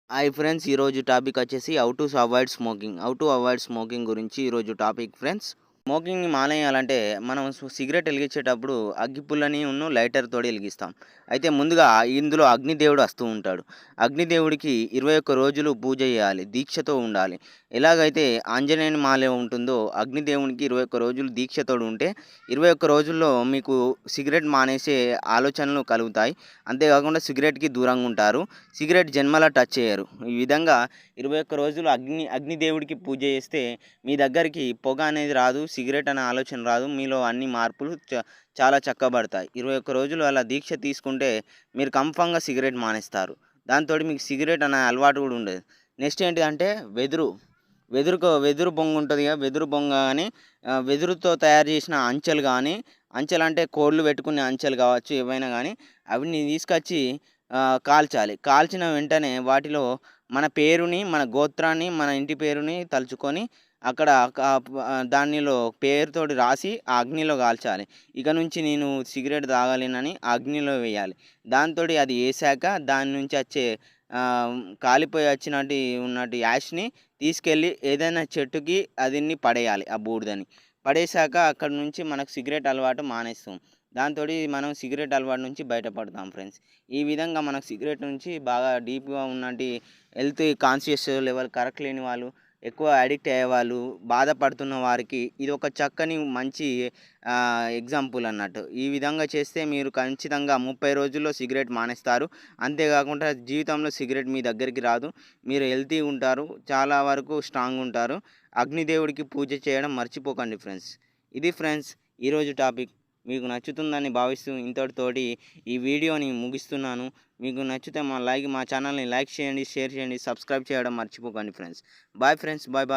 Hi friends, ఈరోజు topic వచ్చేసి how to avoid smoking గురించి ఈరోజు టాపిక్ ఫ్రెండ్స్. స్మోకింగ్‌ని మానేయాలంటే మనం సిగరెట్ ఎలిగించేటప్పుడు అగ్గిపుల్లని లైటర్ తోటి ఎలిగిస్తాం. అయితే ముందుగా ఇందులో అగ్నిదేవుడు వస్తూ ఉంటాడు. అగ్నిదేవుడికి 21 రోజులు పూజ చేయాలి. దీక్షతో ఉండాలి. ఎలాగైతే ఆంజనేయుని మాల ఉంటుందో అగ్నిదేవునికి 21 రోజులు దీక్షతోడు ఉంటే 21 రోజుల్లో మీకు సిగరెట్ మానేసే ఆలోచనలు కలుగుతాయి. అంతేకాకుండా సిగరెట్‌కి దూరంగా ఉంటారు. సిగరెట్ జన్మలా టచ్ చేయరు. ఈ విధంగా 21 రోజులు అగ్నిదేవుడికి పూజ చేస్తే మీ దగ్గరికి పొగ అనేది రాదు. సిగరెట్ అనే ఆలోచన రాదు. మీలో అన్ని మార్పులు చాలా చక్కబడతాయి. 21 రోజులు అలా దీక్ష తీసుకుంటే మీరు కన్ఫర్మ్‌గా సిగరెట్ మానేస్తారు. దాంతోటి మీకు సిగరెట్ అనే అలవాటు కూడా ఉండదు. నెక్స్ట్ ఏంటిదంటే వెదురు బొంగు ఉంటదిగా. వెదురు బొంగ గాని వెదురుతో తయారు చేసిన అంచెలు గానీ, అంచెలంటే కోళ్ళు పెట్టుకునే అంచెలు కావచ్చు, ఏవైనా గానీ అవిని తీసుకొచ్చి కాల్చాలి. కాల్చిన వెంటనే వాటిలో మన పేరుని, మన గోత్రాన్ని, మన ఇంటి పేరుని తలుచుకొని అక్కడ దానిలో పేరుతోటి రాసి ఆ అగ్నిలో కాల్చాలి. ఇక నుంచి నేను సిగరెట్ తాగలేనని ఆ అగ్నిలో వేయాలి. దాంతోటి అది ఏశాక దాని నుంచి వచ్చే కాలిపోయి వచ్చినటి ఉన్నటి యాష్‌ని తీసుకెళ్ళి ఏదైనా చెట్టుకి అదిన్ని పడేయాలి ఆ బూడిదని. పడేశాక అక్కడి నుంచి మనకు సిగరెట్ అలవాటు మానేస్తాం. దాంతోటి మనం సిగరెట్ అలవాటు నుంచి బయటపడతాం ఫ్రెండ్స్. ఈ విధంగా మనకు సిగరెట్ నుంచి బాగా డీప్‌గా ఉన్నటి హెల్త్ కాన్షియస్ లెవెల్ కరెక్ట్ లేని వాళ్ళు, ఎక్కువ అడిక్ట్ అయ్యేవాళ్ళు, బాధపడుతున్న వారికి ఇదొక చక్కని మంచి ఎగ్జాంపుల్ అన్నట్టు. ఈ విధంగా చేస్తే మీరు ఖచ్చితంగా 30 రోజుల్లో సిగరెట్ మానేస్తారు. అంతేకాకుండా జీవితంలో సిగరెట్ మీ దగ్గరికి రాదు. మీరు హెల్తీగా ఉంటారు. చాలా వరకు స్ట్రాంగ్ ఉంటారు. అగ్నిదేవుడికి పూజ చేయడం మర్చిపోకండి ఫ్రెండ్స్. ఇది ఫ్రెండ్స్ ఈరోజు టాపిక్. మీకు నచ్చుతుందని భావిస్తూ ఇంతటితోటి ఈ వీడియోని ముగిస్తున్నాను. మీకు నచ్చితే మా ఛానల్‌ని లైక్ చేయండి, షేర్ చేయండి, సబ్స్క్రైబ్ చేయడం మర్చిపోకండి ఫ్రెండ్స్. Bye friends. బాయ్.